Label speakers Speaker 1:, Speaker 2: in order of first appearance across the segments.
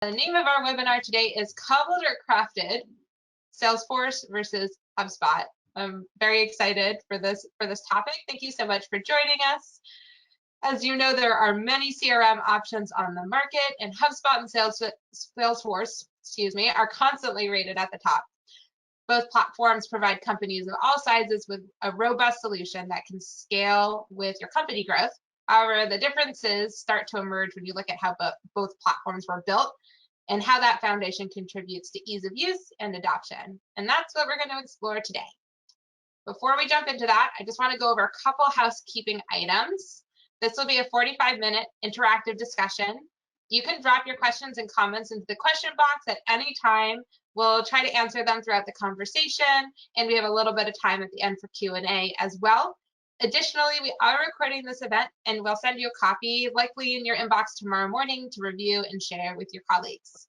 Speaker 1: The name of our webinar today is Cobbled or Crafted, Salesforce versus HubSpot. I'm very excited for this topic. Thank you so much for joining us. As you know, there are many CRM options on the market, and HubSpot and Salesforce, are constantly rated at the top. Both platforms provide companies of all sizes with a robust solution that can scale with your company growth. However, the differences start to emerge when you look at how both platforms were built and how that foundation contributes to ease of use and adoption. And that's what we're going to explore today. Before we jump into that, I just want to go over a couple housekeeping items. This will be a 45-minute interactive discussion. You can drop your questions and comments into the question box at any time. We'll try to answer them throughout the conversation, and we have a little bit of time at the end for Q&A as well. Additionally, we are recording this event, and we'll send you a copy, likely in your inbox tomorrow morning, to review and share with your colleagues.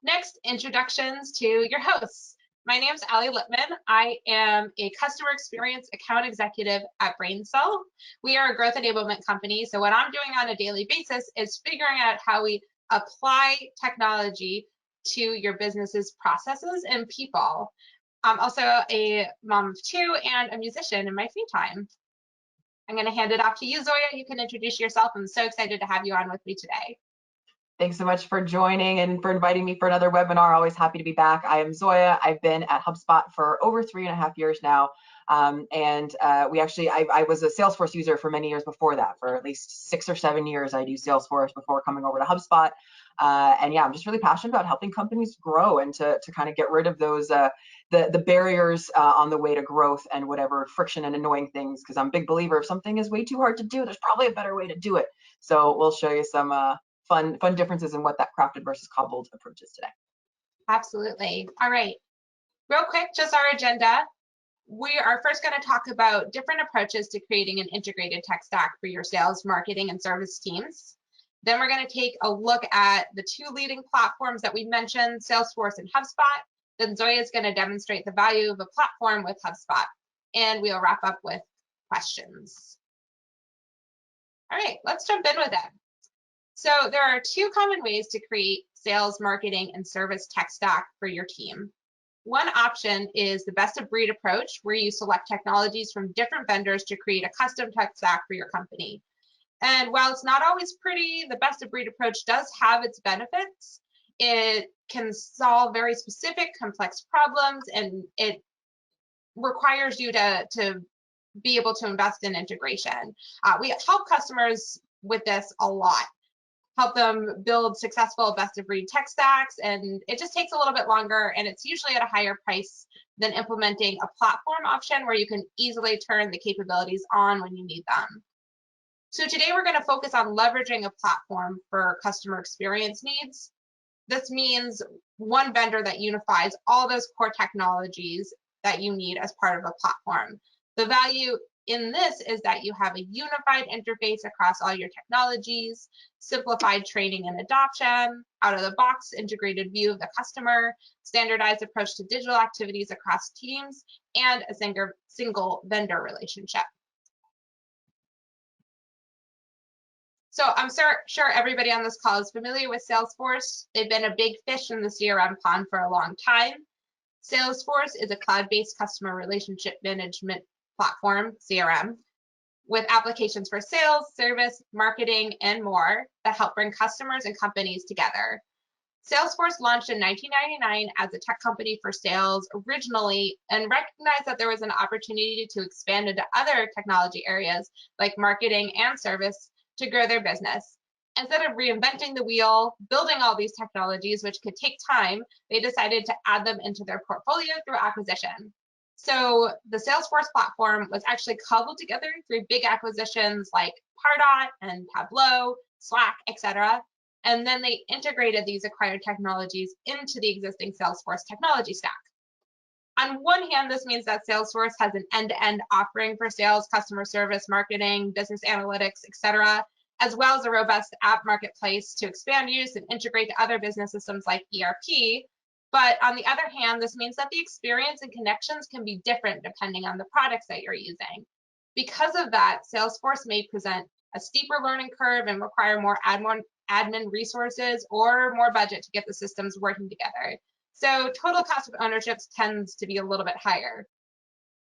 Speaker 1: Next, introductions to your hosts. My name is Allie Lippman. I am a customer experience account executive at BrainSell. We are a growth enablement company, so what I'm doing on a daily basis is figuring out how we apply technology to your business's processes and people. I'm also a mom of two and a musician in my free time. I'm going to hand it off to you, Zoya. You can introduce yourself. I'm so excited to have you on with me today.
Speaker 2: Thanks so much for joining and for inviting me for another webinar. Always happy to be back. I am Zoya. I've been at HubSpot for over 3.5 years now. I was a Salesforce user for many years before that. For at least 6 or 7 years, I'd used Salesforce before coming over to HubSpot. And yeah, I'm just really passionate about helping companies grow and to kind of get rid of those the barriers on the way to growth and whatever friction and annoying things, because I'm a big believer if something is way too hard to do, there's probably a better way to do it. So we'll show you some fun differences in what that crafted versus cobbled approach is today.
Speaker 1: Absolutely. All right. Real quick, just our agenda. We are first going to talk about different approaches to creating an integrated tech stack for your sales, marketing, and service teams. Then we're going to take a look at the two leading platforms that we mentioned, Salesforce and HubSpot. Then Zoya is going to demonstrate the value of a platform with HubSpot. And we'll wrap up with questions. All right, let's jump in with it. So there are two common ways to create sales, marketing, and service tech stack for your team. One option is the best of breed approach, where you select technologies from different vendors to create a custom tech stack for your company. And while it's not always pretty, the best of breed approach does have its benefits. It can solve very specific, complex problems, and it requires you to be able to invest in integration. We help customers with this a lot. Help them build successful best of breed tech stacks, and it just takes a little bit longer, and it's usually at a higher price than implementing a platform option where you can easily turn the capabilities on when you need them. So today we're going to focus on leveraging a platform for customer experience needs. This means one vendor that unifies all those core technologies that you need as part of a platform. The value in this is that you have a unified interface across all your technologies, simplified training and adoption, out-of-the-box integrated view of the customer, standardized approach to digital activities across teams, and a single vendor relationship. So I'm sure everybody on this call is familiar with Salesforce. They've been a big fish in the CRM pond for a long time. Salesforce is a cloud-based customer relationship management platform, CRM, with applications for sales, service, marketing, and more that help bring customers and companies together. Salesforce launched in 1999 as a tech company for sales originally, and recognized that there was an opportunity to expand into other technology areas like marketing and service to grow their business. Instead of reinventing the wheel, building all these technologies, which could take time, they decided to add them into their portfolio through acquisition. So the Salesforce platform was actually cobbled together through big acquisitions like Pardot and Tableau, Slack, etc. And then they integrated these acquired technologies into the existing Salesforce technology stack. On one hand, this means that Salesforce has an end-to-end offering for sales, customer service, marketing, business analytics, etc., as well as a robust app marketplace to expand use and integrate to other business systems like ERP. But on the other hand, this means that the experience and connections can be different depending on the products that you're using. Because of that, Salesforce may present a steeper learning curve and require more admin resources, or more budget to get the systems working together. So total cost of ownership tends to be a little bit higher.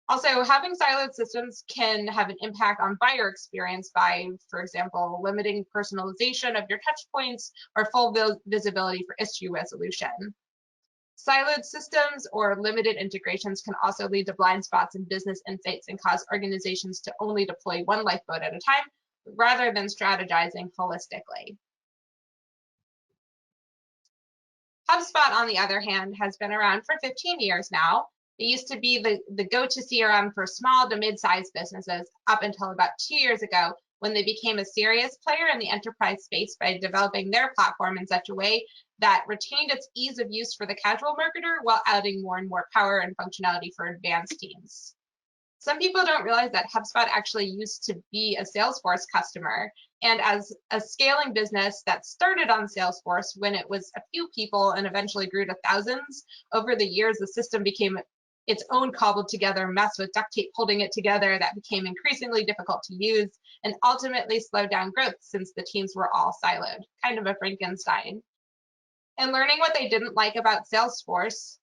Speaker 1: Also, having siloed systems can have an impact on buyer experience by, for example, limiting personalization of your touch points or full visibility for issue resolution. Siloed systems or limited integrations can also lead to blind spots in business insights and cause organizations to only deploy one lifeboat at a time rather than strategizing holistically. HubSpot, on the other hand, has been around for 15 years now. It used to be the go-to CRM for small to mid-sized businesses up until about 2 years ago, when they became a serious player in the enterprise space by developing their platform in such a way that retained its ease of use for the casual marketer while adding more and more power and functionality for advanced teams. Some people don't realize that HubSpot actually used to be a Salesforce customer. And as a scaling business that started on Salesforce when it was a few people and eventually grew to thousands, over the years, the system became its own cobbled together mess with duct tape holding it together that became increasingly difficult to use and ultimately slowed down growth since the teams were all siloed, kind of a Frankenstein. And learning what they didn't like about Salesforce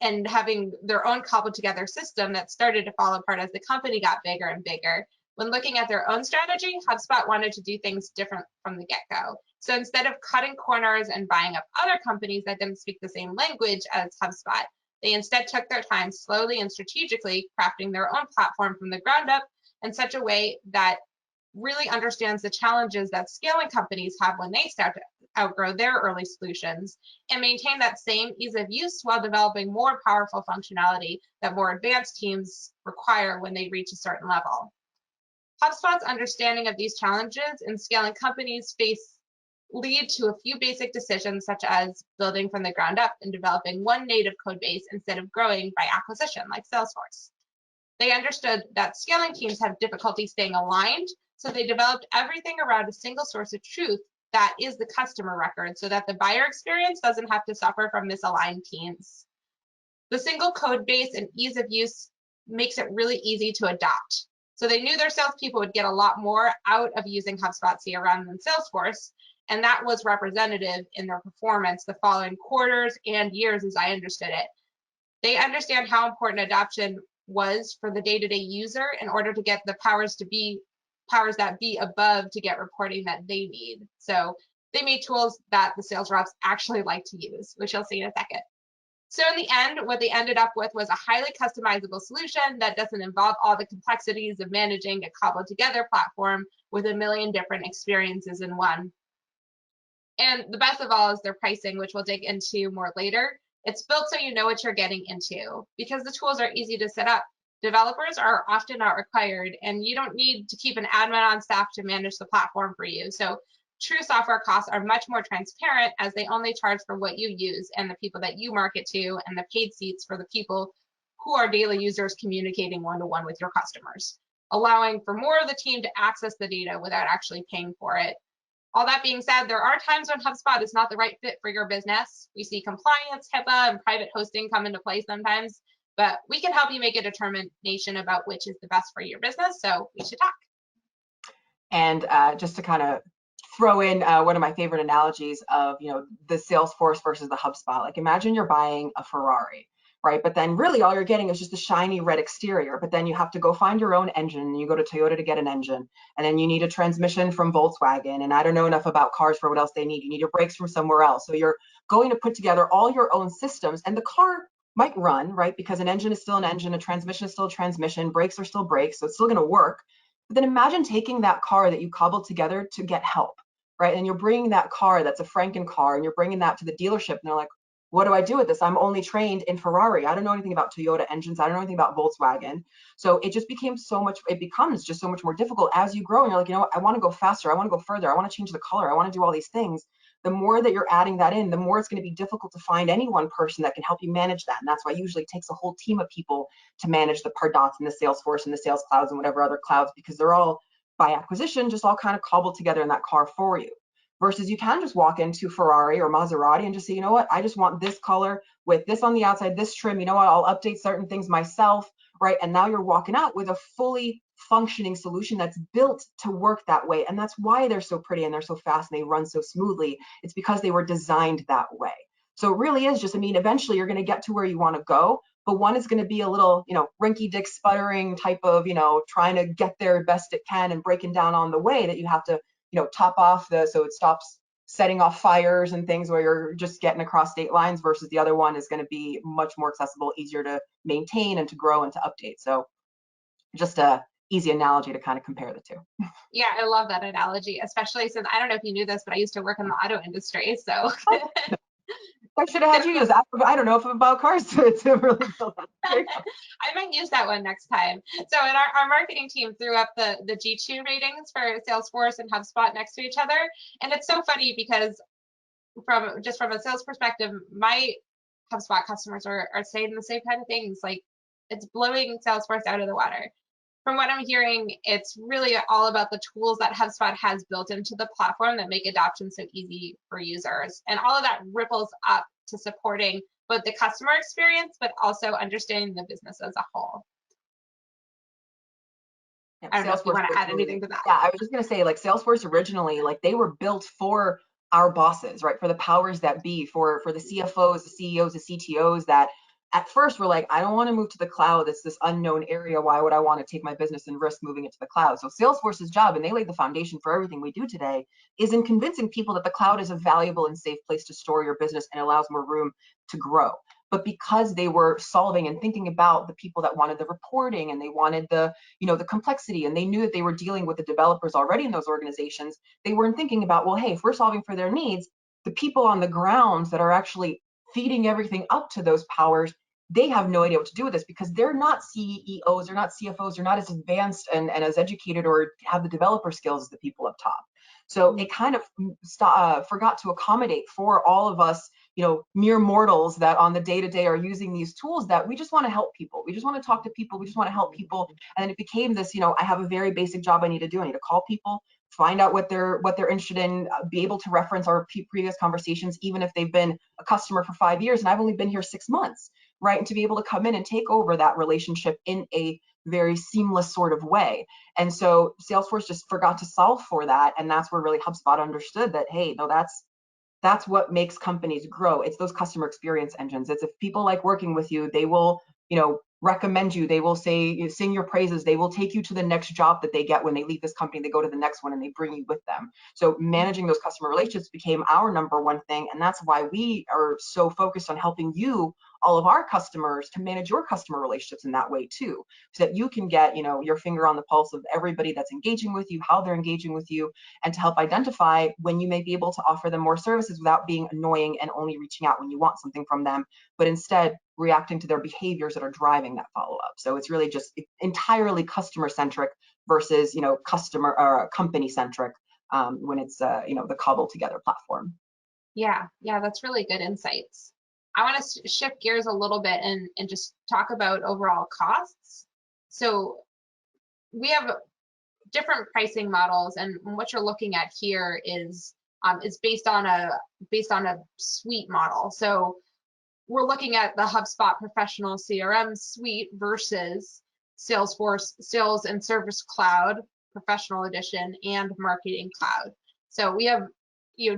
Speaker 1: and having their own cobbled together system that started to fall apart as the company got bigger and bigger. When looking at their own strategy, HubSpot wanted to do things different from the get-go. So instead of cutting corners and buying up other companies that didn't speak the same language as HubSpot, they instead took their time slowly and strategically crafting their own platform from the ground up in such a way that really understands the challenges that scaling companies have when they start to outgrow their early solutions and maintain that same ease of use while developing more powerful functionality that more advanced teams require when they reach a certain level. HubSpot's understanding of these challenges in scaling companies lead to a few basic decisions, such as building from the ground up and developing one native code base instead of growing by acquisition like Salesforce. They understood that scaling teams have difficulty staying aligned, so they developed everything around a single source of truth that is the customer record, so that the buyer experience doesn't have to suffer from misaligned teams. The single code base and ease of use makes it really easy to adopt. So they knew their salespeople would get a lot more out of using HubSpot CRM than Salesforce, and that was representative in their performance the following quarters and years as I understood it. They understand how important adoption was for the day-to-day user in order to get the powers that be above to get reporting that they need. So they made tools that the sales reps actually like to use, which you'll see in a second. So in the end, what they ended up with was a highly customizable solution that doesn't involve all the complexities of managing a cobbled together platform with a million different experiences in one. And the best of all is their pricing, which we'll dig into more later. It's built so you know what you're getting into. Because the tools are easy to set up, developers are often not required, and you don't need to keep an admin on staff to manage the platform for you. So true software costs are much more transparent, as they only charge for what you use and the people that you market to, and the paid seats for the people who are daily users communicating one-to-one with your customers, allowing for more of the team to access the data without actually paying for it. All that being said, there are times when HubSpot is not the right fit for your business. We see compliance, HIPAA, and private hosting come into play sometimes, but we can help you make a determination about which is the best for your business, so we should talk.
Speaker 2: And just to kind of throw in one of my favorite analogies of, the Salesforce versus the HubSpot. Like, imagine you're buying a Ferrari, right? But then really all you're getting is just a shiny red exterior, but then you have to go find your own engine, and you go to Toyota to get an engine, and then you need a transmission from Volkswagen, and I don't know enough about cars for what else they need. You need your brakes from somewhere else. So you're going to put together all your own systems, and the car might run, right? Because an engine is still an engine, a transmission is still a transmission, brakes are still brakes, so it's still gonna work. But then imagine taking that car that you cobbled together to get help, right? And you're bringing that car that's a Franken car, and you're bringing that to the dealership, and they're like, what do I do with this? I'm only trained in Ferrari. I don't know anything about Toyota engines. I don't know anything about Volkswagen. So it just becomes it becomes just so much more difficult as you grow. And you're like, I want to go faster. I want to go further. I want to change the color. I want to do all these things. The more that you're adding that in, the more it's going to be difficult to find any one person that can help you manage that. And that's why it usually takes a whole team of people to manage the Pardots and the Salesforce and the Sales Clouds and whatever other clouds, because they're all by acquisition, just all kind of cobbled together in that car for you. Versus you can just walk into Ferrari or Maserati and just say, I just want this color with this on the outside, this trim, I'll update certain things myself, right? And now you're walking out with a fully functioning solution that's built to work that way. And that's why they're so pretty and they're so fast and they run so smoothly. It's because they were designed that way. So it really is just, I mean, eventually you're going to get to where you want to go, but one is going to be a little, rinky-dink sputtering type of, trying to get there best it can and breaking down on the way that you have to, top off so it stops setting off fires and things where you're just getting across state lines, versus the other one is going to be much more accessible, easier to maintain and to grow and to update. So just a easy analogy to kind of compare the two.
Speaker 1: Yeah, I love that analogy, especially since I don't know if you knew this, but I used to work in the auto industry. So
Speaker 2: I should have had you use that. I don't know if about cars to really build that.
Speaker 1: I might use that one next time. So in our marketing team threw up the G2 ratings for Salesforce and HubSpot next to each other. And it's so funny because from a sales perspective, my HubSpot customers are saying the same kind of things. Like, it's blowing Salesforce out of the water. From what I'm hearing, it's really all about the tools that HubSpot has built into the platform that make adoption so easy for users. And all of that ripples up to supporting both the customer experience, but also understanding the business as a whole.
Speaker 2: Yeah,
Speaker 1: I don't know if you want to add anything to that.
Speaker 2: Yeah, I was just going to say, like, Salesforce originally, like, they were built for our bosses, right? For the powers that be, for the CFOs, the CEOs, the CTOs that at first were like, I don't want to move to the cloud. It's this unknown area. Why would I want to take my business and risk moving it to the cloud? So Salesforce's job, and they laid the foundation for everything we do today, is in convincing people that the cloud is a valuable and safe place to store your business and allows more room to grow. But because they were solving and thinking about the people that wanted the reporting and they wanted the complexity, and they knew that they were dealing with the developers already in those organizations, they weren't thinking about, well, hey, if we're solving for their needs, the people on the ground that are actually feeding everything up to those powers, they have no idea what to do with this because they're not CEOs, they're not CFOs, they're not as advanced and as educated or have the developer skills as the people up top. So it kind of forgot to accommodate for all of us, mere mortals that on the day-to-day are using these tools, that we just want to help people. We just want to talk to people. We just want to help people. And then it became this, I have a very basic job I need to do. I need to call people, find out what they're interested in, be able to reference our previous conversations, even if they've been a customer for 5 years and I've only been here 6 months, right? And to be able to come in and take over that relationship in a very seamless sort of way. And so Salesforce just forgot to solve for that. And that's where really HubSpot understood that, hey, no, that's what makes companies grow. It's those customer experience engines. It's if people like working with you, they will, recommend you. They will sing your praises. They will take you to the next job that they get when they leave this company. They go to the next one and they bring you with them. So managing those customer relationships became our number one thing. And that's why we are so focused on helping you, all of our customers, to manage your customer relationships in that way too, so that you can get, your finger on the pulse of everybody that's engaging with you, how they're engaging with you, and to help identify when you may be able to offer them more services without being annoying and only reaching out when you want something from them, but instead reacting to their behaviors that are driving that follow-up. So it's really just entirely customer-centric versus, customer or company-centric when it's, the cobbled together platform.
Speaker 1: Yeah, that's really good insights. I want to shift gears a little bit and just talk about overall costs. So we have different pricing models, and what you're looking at here is based on a suite model. So we're looking at the HubSpot Professional CRM Suite versus Salesforce Sales and Service Cloud Professional Edition and Marketing Cloud. So we have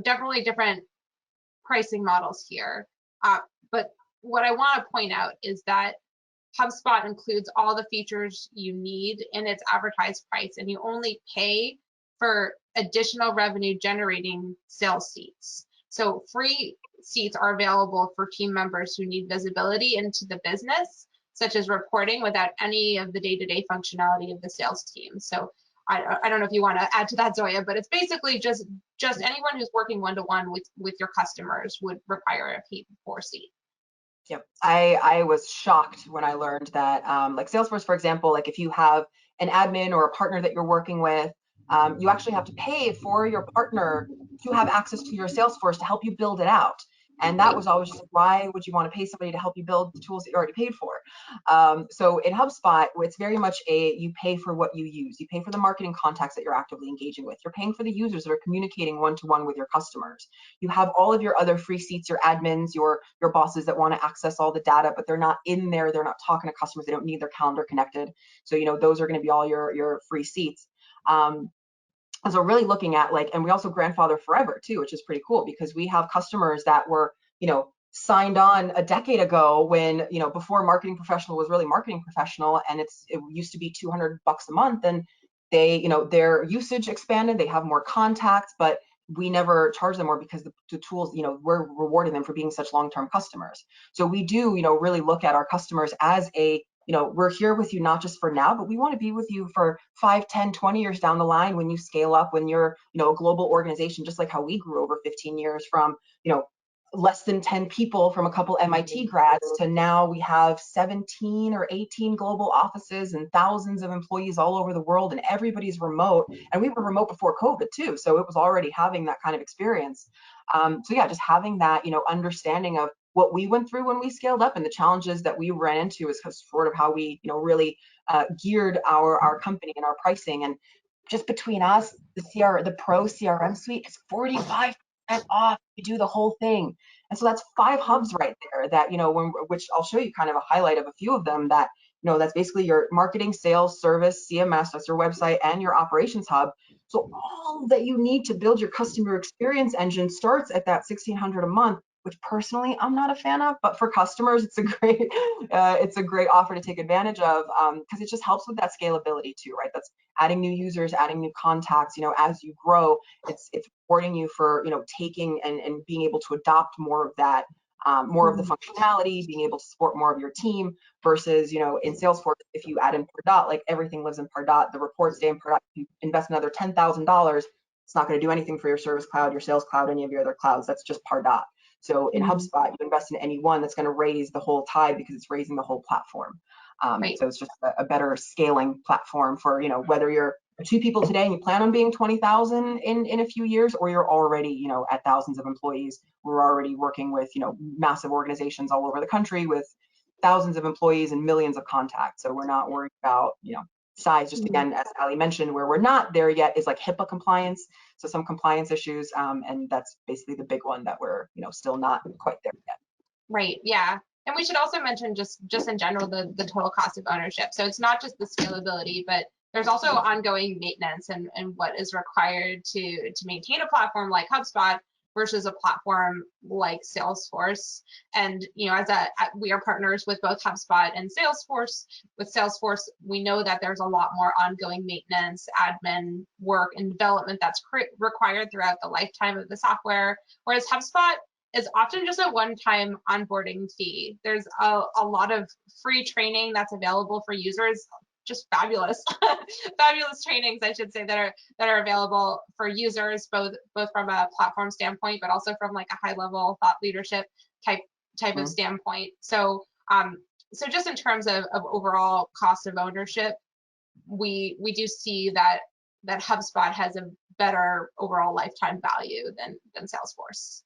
Speaker 1: definitely different pricing models here. But what I want to point out is that HubSpot includes all the features you need in its advertised price, and you only pay for additional revenue generating sales seats. So free seats are available for team members who need visibility into the business, such as reporting, without any of the day-to-day functionality of the sales team. So I don't know if you want to add to that, Zoya, but it's basically just anyone who's working one-to-one with your customers would require a paid for seat.
Speaker 2: Yep, I was shocked when I learned that, like Salesforce, for example, like if you have an admin or a partner that you're working with, you actually have to pay for your partner to have access to your Salesforce to help you build it out. And that was always just, why would you want to pay somebody to help you build the tools that you already paid for? So in HubSpot, it's very much you pay for what you use. You pay for the marketing contacts that you're actively engaging with. You're paying for the users that are communicating one-to-one with your customers. You have all of your other free seats, your admins, your bosses that want to access all the data, but they're not in there. They're not talking to customers. They don't need their calendar connected. So, those are going to be all your free seats. And so really looking at and we also grandfather forever too, which is pretty cool, because we have customers that were, signed on a decade ago when, before Marketing Professional was really Marketing Professional, and it used to be $200 a month, and they, their usage expanded, they have more contacts, but we never charge them more because the tools, we're rewarding them for being such long-term customers. So we do, really look at our customers as we're here with you not just for now, but we want to be with you for 5, 10, 20 years down the line when you scale up, when you're, a global organization, just like how we grew over 15 years from, less than 10 people from a couple MIT grads to now we have 17 or 18 global offices and thousands of employees all over the world, and everybody's remote. And we were remote before COVID too, so it was already having that kind of experience. So yeah, just having that, understanding of what we went through when we scaled up and the challenges that we ran into is sort of how we, really geared our company and our pricing. And just between us, the Pro CRM suite is 45% off. You do the whole thing. And so that's 5 hubs right there that, which I'll show you kind of a highlight of a few of them that, that's basically your marketing, sales, service, CMS, that's your website, and your operations hub. So all that you need to build your customer experience engine starts at that $1,600 a month, which personally I'm not a fan of, but for customers, it's a great offer to take advantage of, because it just helps with that scalability too, right? That's adding new users, adding new contacts. As you grow, it's rewarding you for taking and being able to adopt more of that, more of the functionality, being able to support more of your team versus in Salesforce, if you add in Pardot, everything lives in Pardot, the reports stay in Pardot. If you invest another $10,000, it's not going to do anything for your Service Cloud, your Sales Cloud, any of your other clouds. That's just Pardot. So in HubSpot, you invest in any one, that's going to raise the whole tide because it's raising the whole platform. Right. So it's just a better scaling platform for, whether you're 2 people today and you plan on being 20,000 in a few years, or you're already, at thousands of employees. We're already working with, massive organizations all over the country with thousands of employees and millions of contacts. So we're not worried about, size. Just again, as Ali mentioned, where we're not there yet is HIPAA compliance. So some compliance issues, and that's basically the big one that we're, still not quite there yet.
Speaker 1: Right. Yeah. And we should also mention just in general the total cost of ownership. So it's not just the scalability, but there's also ongoing maintenance and what is required to maintain a platform like HubSpot versus a platform like Salesforce. And we are partners with both HubSpot and Salesforce. With Salesforce, we know that there's a lot more ongoing maintenance, admin work, and development that's required throughout the lifetime of the software. Whereas HubSpot is often just a one-time onboarding fee. There's a lot of free training that's available for users, just fabulous, fabulous trainings, I should say, that are available for users, both from a platform standpoint, but also from a high-level thought leadership type of standpoint. So, so just in terms of overall cost of ownership, we do see that HubSpot has a better overall lifetime value than Salesforce.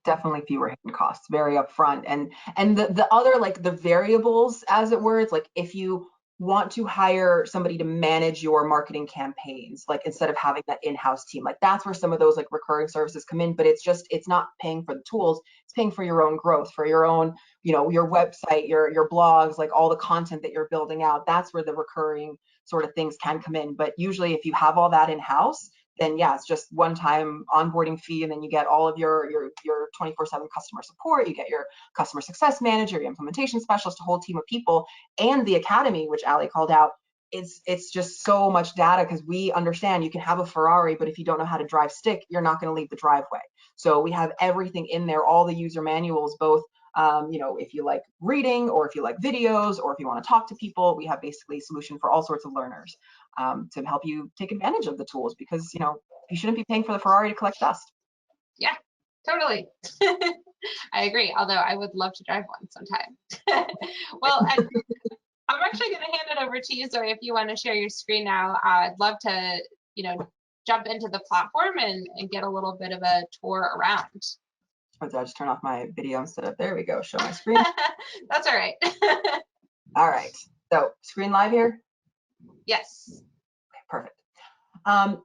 Speaker 2: Definitely fewer hidden costs, very upfront. And the other, the variables, as it were, it's if you want to hire somebody to manage your marketing campaigns, instead of having that in-house team, that's where some of those recurring services come in. But it's not paying for the tools, it's paying for your own growth, for your own, your website, your blogs, all the content that you're building out. That's where the recurring sort of things can come in. But usually if you have all that in-house, then yeah, it's just one-time onboarding fee, and then you get all of your 24/7 customer support. You get your customer success manager, your implementation specialist, a whole team of people, and the academy, which Ali called out. It's just so much data, because we understand you can have a Ferrari, but if you don't know how to drive stick, you're not going to leave the driveway. So we have everything in there, all the user manuals, both if you like reading, or if you like videos, or if you want to talk to people, we have basically a solution for all sorts of learners to help you take advantage of the tools, because you shouldn't be paying for the Ferrari to collect dust.
Speaker 1: Yeah, totally. I agree, although I would love to drive one sometime. Well, I'm actually going to hand it over to you, Zoe, if you want to share your screen now. I'd love to jump into the platform and get a little bit of a tour around.
Speaker 2: Or did I just turn off my video instead of, there we go, show my screen.
Speaker 1: That's all right.
Speaker 2: All right, so screen live here?
Speaker 1: Yes.
Speaker 2: Okay, perfect.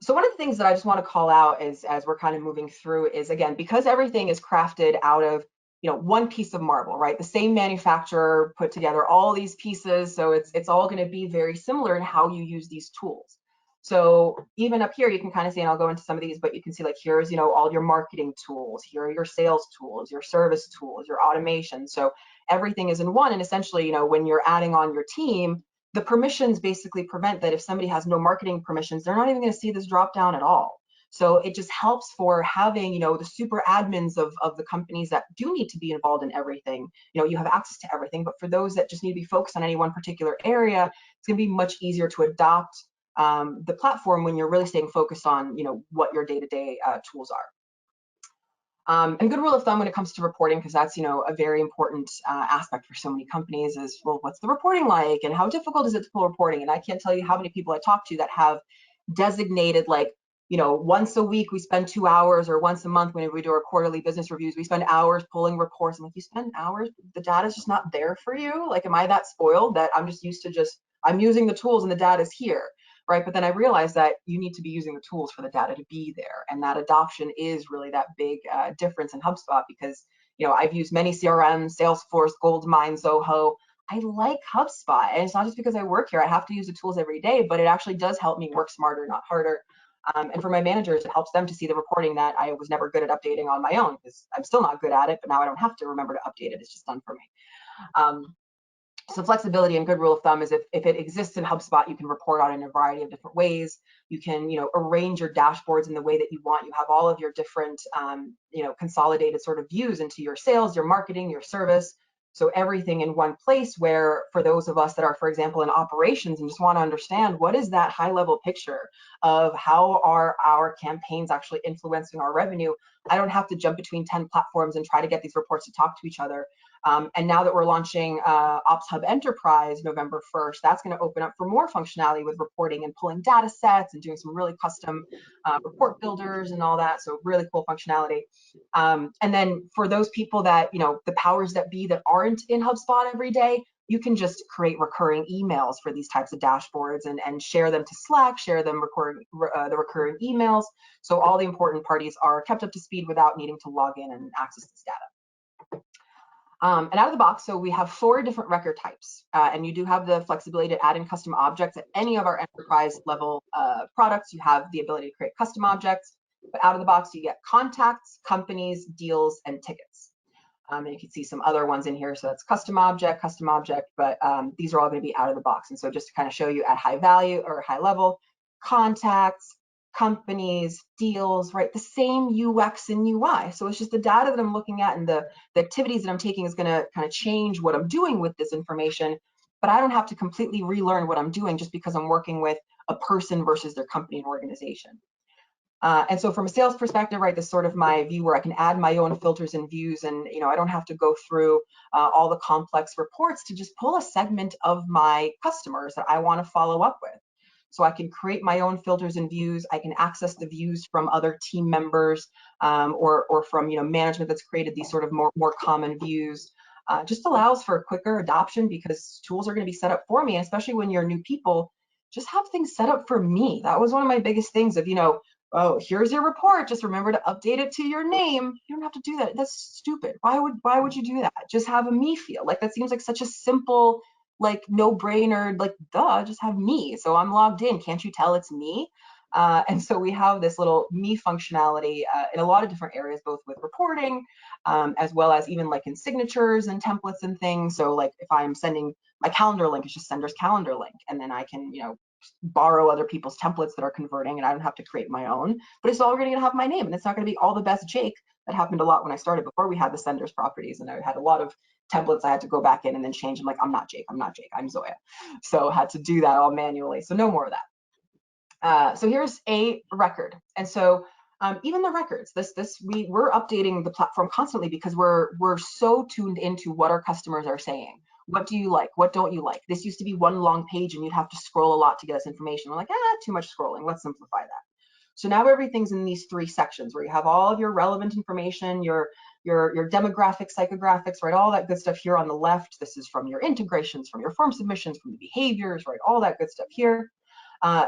Speaker 2: So one of the things that I just want to call out is, as we're kind of moving through, is again, because everything is crafted out of, one piece of marble, right? The same manufacturer put together all these pieces, so it's all going to be very similar in how you use these tools. So even up here, you can kind of see, and I'll go into some of these, but you can see like here's, all your marketing tools, here are your sales tools, your service tools, your automation. So everything is in one, and essentially, when you're adding on your team, the permissions basically prevent that if somebody has no marketing permissions, they're not even going to see this drop down at all. So it just helps for having, the super admins of the companies that do need to be involved in everything. You have access to everything, but for those that just need to be focused on any one particular area, it's going to be much easier to adopt the platform when you're really staying focused on, what your day-to-day tools are. And a good rule of thumb when it comes to reporting, because that's, a very important aspect for so many companies is, well, what's the reporting like and how difficult is it to pull reporting? And I can't tell you how many people I talk to that have designated like, once a week we spend 2 hours, or once a month when we do our quarterly business reviews, we spend hours pulling reports. I'm like, you spend hours, the data's just not there for you? Like, am I that spoiled that I'm just used to I'm using the tools and the data's here? Right? But then I realized that you need to be using the tools for the data to be there. And that adoption is really that big difference in HubSpot, because, I've used many CRMs, Salesforce, Goldmine, Zoho. I like HubSpot. And it's not just because I work here. I have to use the tools every day, but it actually does help me work smarter, not harder. And for my managers, it helps them to see the reporting that I was never good at updating on my own, because I'm still not good at it, but now I don't have to remember to update it. It's just done for me. So flexibility and good rule of thumb is if it exists in HubSpot, you can report on it in a variety of different ways. You can, arrange your dashboards in the way that you want. You have all of your different, consolidated sort of views into your sales, your marketing, your service. So everything in one place, where for those of us that are, for example, in operations and just want to understand what is that high level picture of how are our campaigns actually influencing our revenue, I don't have to jump between 10 platforms and try to get these reports to talk to each other. And now that we're launching Ops Hub Enterprise November 1st, that's going to open up for more functionality with reporting and pulling data sets and doing some really custom report builders and all that. So really cool functionality. And then for those people that, the powers that be that aren't in HubSpot every day, you can just create recurring emails for these types of dashboards and share them to Slack, share them the recurring emails. So all the important parties are kept up to speed without needing to log in and access this data. And out of the box, so we have 4 different record types, and you do have the flexibility to add in custom objects at any of our enterprise level products. You have the ability to create custom objects, but out of the box, you get contacts, companies, deals, and tickets. And you can see some other ones in here. So that's custom object, but these are all going to be out of the box. And so just to kind of show you at high value or high level, contacts, companies, deals, right? The same UX and UI. So it's just the data that I'm looking at and the activities that I'm taking is going to kind of change what I'm doing with this information, but I don't have to completely relearn what I'm doing just because I'm working with a person versus their company and organization. And so from a sales perspective, right, this is sort of my view where I can add my own filters and views, and I don't have to go through all the complex reports to just pull a segment of my customers that I want to follow up with. So I can create my own filters and views. I can access the views from other team members or from management that's created these sort of more common views. Just allows for quicker adoption because tools are going to be set up for me, especially when you're new people. Just have things set up for me. That was one of my biggest things of, oh, here's your report. Just remember to update it to your name. You don't have to do that. That's stupid. Why would you do that? Just have a me feel. Like that seems like such a simple, like no brainer, like duh, just have me. So I'm logged in. Can't you tell it's me? And so we have this little me functionality in a lot of different areas, both with reporting, as well as even like in signatures and templates and things. So like if I'm sending my calendar link, it's just sender's calendar link. And then I can, borrow other people's templates that are converting and I don't have to create my own, but it's all going to have my name and it's not going to be all the best Jake. That happened a lot when I started before we had the sender's properties, and I had a lot of templates I had to go back in and then change. I'm like, I'm not Jake, I'm Zoya. So had to do that all manually. So no more of that. So here's a record. And so even the records, we're updating the platform constantly because we're so tuned into what our customers are saying. What do you like? What don't you like? This used to be one long page and you'd have to scroll a lot to get this information. We're like, too much scrolling. Let's simplify that. So now everything's in these 3 sections where you have all of your relevant information, your your demographics, psychographics, right? All that good stuff here on the left. This is from your integrations, from your form submissions, from the behaviors, right? All that good stuff here.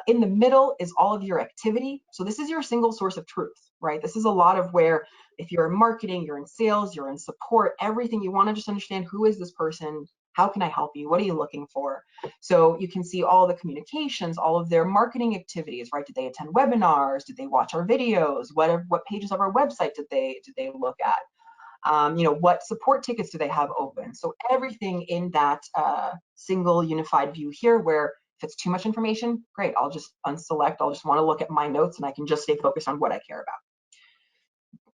Speaker 2: In the middle is all of your activity. So this is your single source of truth, right? This is a lot of where if you're in marketing, you're in sales, you're in support, everything, you want to just understand who is this person? How can I help you? What are you looking for? So you can see all the communications, all of their marketing activities, right? Did they attend webinars? Did they watch our videos? What pages of our website did they look at? You know, what support tickets do they have open? So everything in that single unified view here, where if it's too much information, great, I'll just unselect. I'll just want to look at my notes and I can just stay focused on what I care about.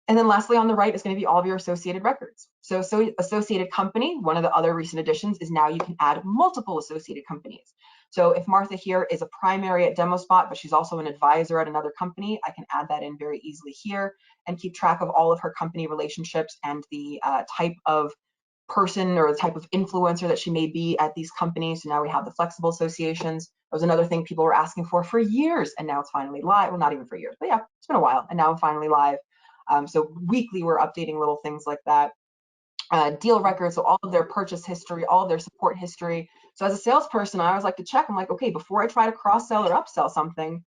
Speaker 2: And then lastly, on the right is going to be all of your associated records. So associated company, one of the other recent additions is now you can add multiple associated companies. So if Martha here is a primary at DemoSpot, but she's also an advisor at another company, I can add that in very easily here and keep track of all of her company relationships and the type of person or the type of influencer that she may be at these companies. So now we have the flexible associations. That was another thing people were asking for years, and now it's finally live. Well, not even for years, but yeah, it's been a while, and now I'm finally live. So weekly, we're updating little things like that. Deal records, so all of their purchase history, all of their support history. So as a salesperson, I always like to check. I'm like, okay, before I try to cross-sell or upsell something,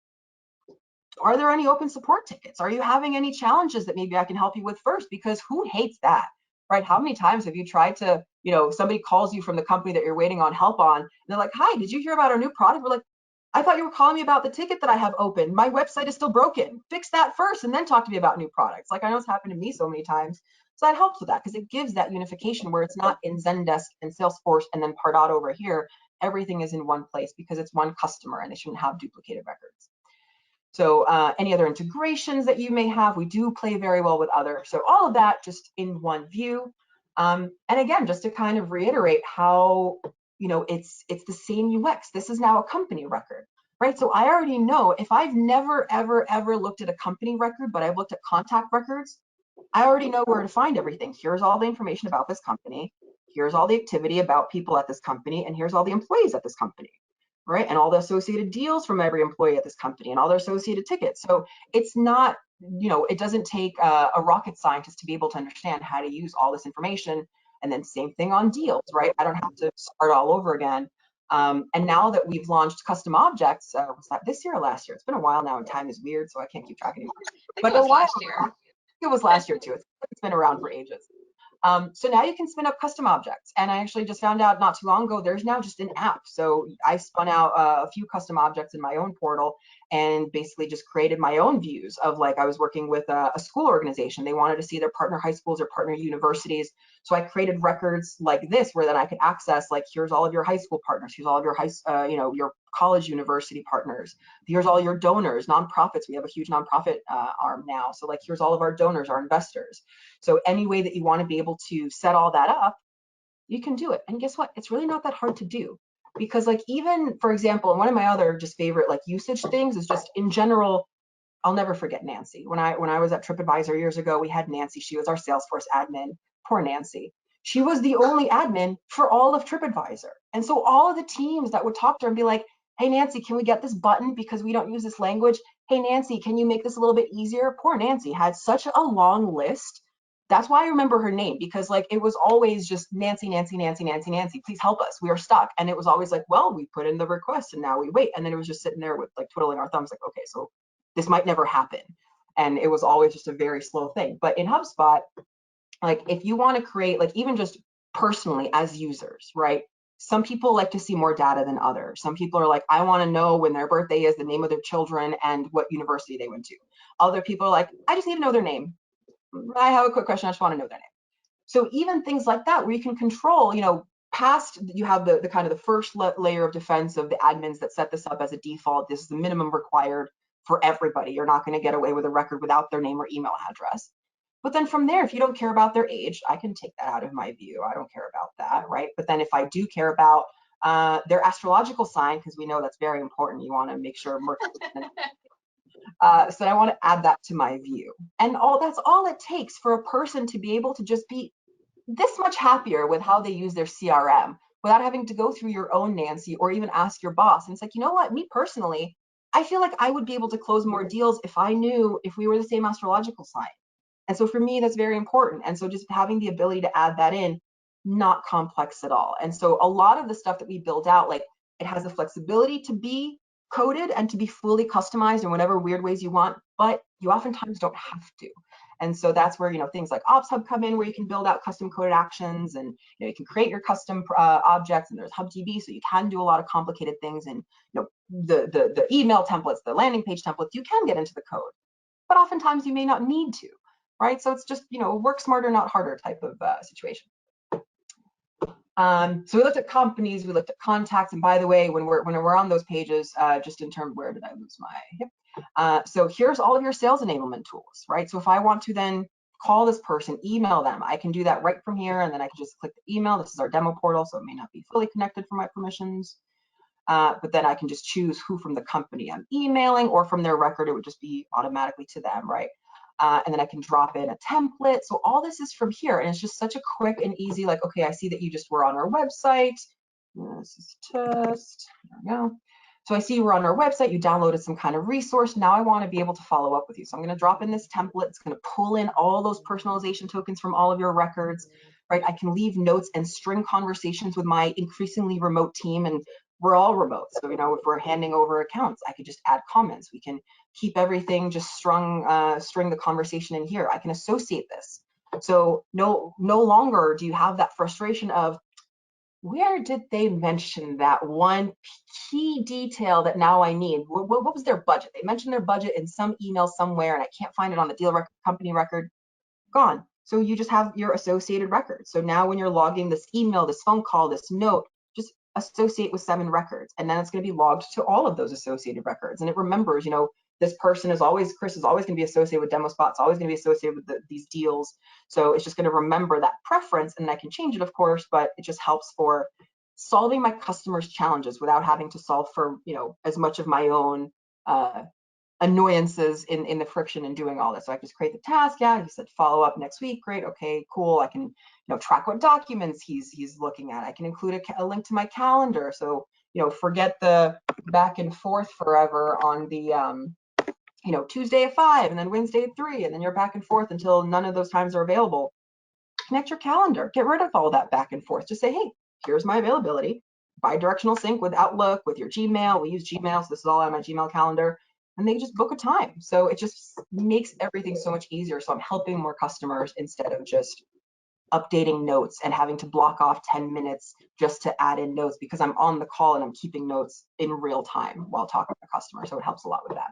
Speaker 2: are there any open support tickets? Are you having any challenges that maybe I can help you with first? Because who hates that, right? How many times have you tried to, you know, somebody calls you from the company that you're waiting on help on, and they're like, hi, did you hear about our new product? We're like, I thought you were calling me about the ticket that I have open. My website is still broken. Fix that first and then talk to me about new products. Like, I know it's happened to me so many times. So that helps with that because it gives that unification where it's not in Zendesk and Salesforce and then Pardot over here. Everything is in one place because it's one customer and they shouldn't have duplicated records. So any other integrations that you may have, we do play very well with others. So all of that just in one view. And again, just to kind of reiterate how, you know, it's the same UX. This is now a company record, right? So I already know if I've never, ever looked at a company record, but I've looked at contact records, I already know where to find everything. Here's all the information about this company. Here's all the activity about people at this company. And here's all the employees at this company, right? And all the associated deals from every employee at this company and all their associated tickets. So it's not, you know, it doesn't take a rocket scientist to be able to understand how to use all this information. And then same thing on deals, right? I don't have to start all over again. And now that we've launched custom objects, was that this year or last year? It's been a while now and time is weird, so I can't keep track anymore.
Speaker 1: But it was last year.
Speaker 2: It was last year too. It's been around for ages. So now you can spin up custom objects. And I actually just found out not too long ago, there's now just an app. So I spun out a few custom objects in my own portal and basically just created my own views of, like, I was working with a school organization. They wanted to see their partner high schools or partner universities. So I created records like this, where then I could access, like, here's all of your high school partners. Here's all of your you know, your college university partners. Here's all your donors, nonprofits. We have a huge nonprofit arm now. So, like, here's all of our donors, our investors. So any way that you want to be able to set all that up, you can do it. And guess what? It's really not that hard to do, because, like, even, for example, and one of my other just favorite, like, usage things is just in general, I'll never forget Nancy. When I was at TripAdvisor years ago, we had Nancy. She was our Salesforce admin. Poor Nancy. She was the only admin for all of TripAdvisor. And so all of the teams that would talk to her and be like, hey, Nancy, can we get this button because we don't use this language? Hey, Nancy, can you make this a little bit easier? Poor Nancy had such a long list. That's why I remember her name, because, like, it was always just Nancy, Nancy, Nancy, Nancy, Nancy, please help us. We are stuck. And it was always like, well, we put in the request and now we wait. And then it was just sitting there with, like, twiddling our thumbs, like, okay, so this might never happen. And it was always just a very slow thing. But in HubSpot, like, if you want to create, like, even just personally as users, right? Some people like to see more data than others. Some people are like, I want to know when their birthday is, the name of their children, and what university they went to. Other people are like, I just need to know their name. I have a quick question. I just want to know their name. So even things like that, where you can control, you know, past, you have the kind of the first layer of defense of the admins that set this up as a default. This is the minimum required for everybody. You're not going to get away with a record without their name or email address. But then from there, if you don't care about their age, I can take that out of my view. I don't care about that, right? But then if I do care about their astrological sign, because we know that's very important, you want to make sure so I want to add that to my view. And that's all it takes for a person to be able to just be this much happier with how they use their CRM without having to go through your own Nancy or even ask your boss. And it's like, you know what, me personally, I feel like I would be able to close more deals if I knew if we were the same astrological sign. And so for me, that's very important. And so just having the ability to add that in, not complex at all. And so a lot of the stuff that we build out, like it has the flexibility to be coded and to be fully customized in whatever weird ways you want, but you oftentimes don't have to. And so that's where, things like Ops Hub come in, where you can build out custom coded actions, and you can create your custom objects, and there's HubDB, so you can do a lot of complicated things. And the email templates, the landing page templates, you can get into the code, but oftentimes you may not need to, right? So it's just, work smarter, not harder type of situation. So we looked at companies, we looked at contacts, and by the way, when we're on those pages, just in terms, where did I lose my hip? So here's all of your sales enablement tools, right? So if I want to then call this person, email them, I can do that right from here, and then I can just click the email. This is our demo portal, so it may not be fully connected for my permissions, but then I can just choose who from the company I'm emailing, or from their record, it would just be automatically to them, right? And then I can drop in a template. So all this is from here, and it's just such a quick and easy, like, okay, I see that you just were on our website. This is test, there we go. So I see you were on our website, you downloaded some kind of resource. Now I want to be able to follow up with you. So I'm going to drop in this template. It's going to pull in all those personalization tokens from all of your records, right? I can leave notes and string conversations with my increasingly remote team, and we're all remote. So, if we're handing over accounts, I could just add comments. We can keep everything just string the conversation in here. I can associate this. So no longer do you have that frustration of, where did they mention that one key detail that now I need? What was their budget? They mentioned their budget in some email somewhere, and I can't find it on the deal record, company record. Gone. So you just have your associated records. So now when you're logging this email, this phone call, this note, just associate with 7 records, and then it's going to be logged to all of those associated records. And it remembers, this person is always, Chris is always going to be associated with demo spots, always going to be associated with these deals. So it's just going to remember that preference, and I can change it, of course, but it just helps for solving my customers' challenges without having to solve for, as much of my own annoyances in the friction in doing all this. So I just create the task. Yeah, he said follow up next week. Great. Okay, cool. I can track what documents he's looking at. I can include a link to my calendar. So forget the back and forth forever on the Tuesday at 5 and then Wednesday at 3, and then you're back and forth until none of those times are available. Connect your calendar. Get rid of all that back and forth. Just say, hey, here's my availability. Bi-directional sync with Outlook, with your Gmail. We use Gmail, so this is all on my Gmail calendar. And they just book a time. So it just makes everything so much easier. So I'm helping more customers instead of just updating notes and having to block off 10 minutes just to add in notes, because I'm on the call and I'm keeping notes in real time while talking to the customer. So it helps a lot with that.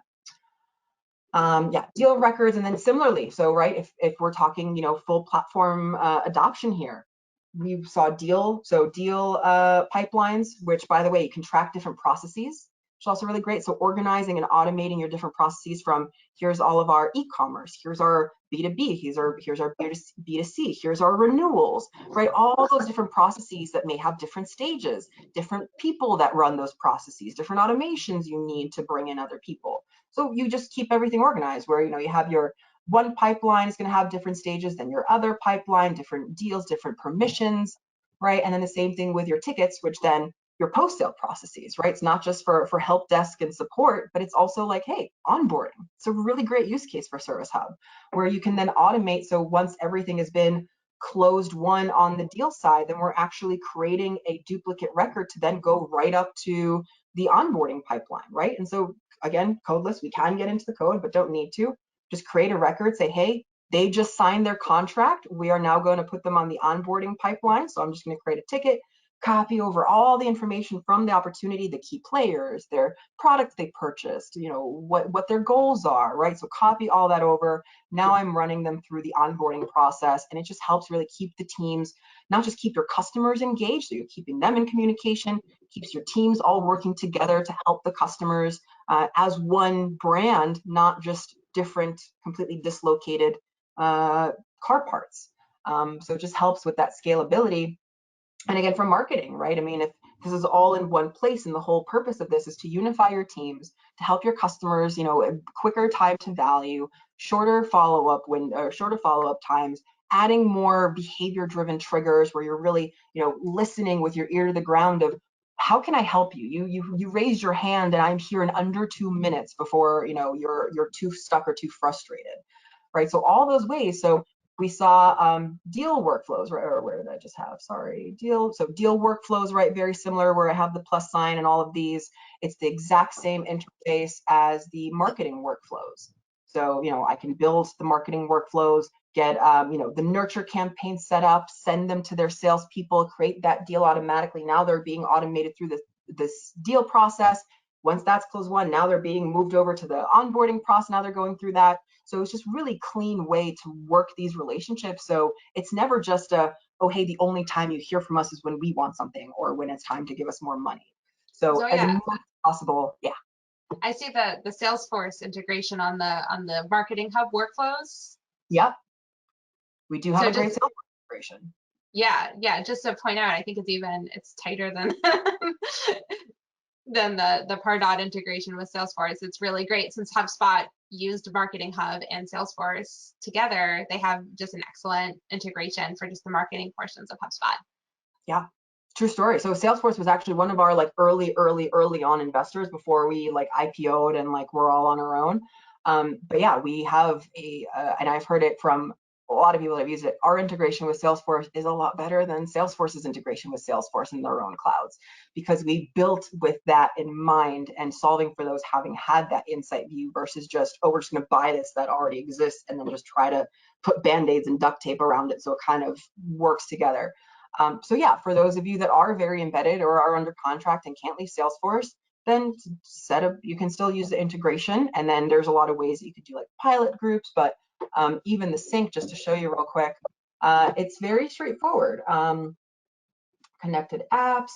Speaker 2: Yeah, deal records. And then similarly, so right, if we're talking, full platform adoption here, we saw deal pipelines, which, by the way, you can track different processes, which is also really great. So organizing and automating your different processes from, here's all of our e-commerce, here's our B2B, here's our B2C, here's our renewals, right? All those different processes that may have different stages, different people that run those processes, different automations you need to bring in other people. So you just keep everything organized, where you have your one pipeline is going to have different stages than your other pipeline, different deals, different permissions, right? And then the same thing with your tickets, which then your post-sale processes, right? It's not just for help desk and support, but it's also like, hey, onboarding. It's a really great use case for Service Hub, where you can then automate. So once everything has been closed won on the deal side, then we're actually creating a duplicate record to then go right up to the onboarding pipeline, right? And so again, codeless, we can get into the code, but don't need to. Just create a record, say, hey, they just signed their contract. We are now going to put them on the onboarding pipeline. So I'm just going to create a ticket, copy over all the information from the opportunity, the key players, their product they purchased, what their goals are, right? So copy all that over. Now I'm running them through the onboarding process, and it just helps really keep the teams, not just keep your customers engaged, so you're keeping them in communication, keeps your teams all working together to help the customers as one brand, not just different, completely dislocated car parts. So it just helps with that scalability. And again, for marketing, right? I mean, if this is all in one place, and the whole purpose of this is to unify your teams, to help your customers, quicker time to value, shorter follow-up times, adding more behavior-driven triggers where you're really, listening with your ear to the ground of, how can I help you? You raised your hand, and I'm here in under 2 minutes before, you're too stuck or too frustrated. right? So all those ways. So we saw deal workflows, right? Or where did I just have? Sorry, deal workflows, right? Very similar, where I have the plus sign and all of these. It's the exact same interface as the marketing workflows. So, you know, I can build the marketing workflows, get, you know, the nurture campaign set up, send them to their salespeople, create that deal automatically. Now they're being automated through this deal process. Once that's closed won, now they're being moved over to the onboarding process. Now they're going through that. So it's just really clean way to work these relationships. So it's never just a, oh, hey, the only time you hear from us is when we want something or when it's time to give us more money. So as much as possible, yeah.
Speaker 1: I see the Salesforce integration on the Marketing Hub workflows.
Speaker 2: Yep. We do have a great Salesforce integration.
Speaker 1: Yeah. Just to point out, I think it's tighter than than the Pardot integration with Salesforce. It's really great. Since HubSpot used Marketing Hub and Salesforce together, they have just an excellent integration for just the marketing portions of HubSpot.
Speaker 2: Yeah. True story. So Salesforce was actually one of our like early on investors before we like IPO'd and like we're all on our own. But yeah, we have and I've heard it from a lot of people that have used it. Our integration with Salesforce is a lot better than Salesforce's integration with Salesforce in their own clouds, because we built with that in mind and solving for those having had that insight view versus just, oh, we're just going to buy this that already exists and then just try to put band-aids and duct tape around it so it kind of works together. So yeah, for those of you that are very embedded or are under contract and can't leave Salesforce, then you can still use the integration. And then there's a lot of ways that you could do like pilot groups, but even the sync, just to show you real quick, it's very straightforward. Connected apps.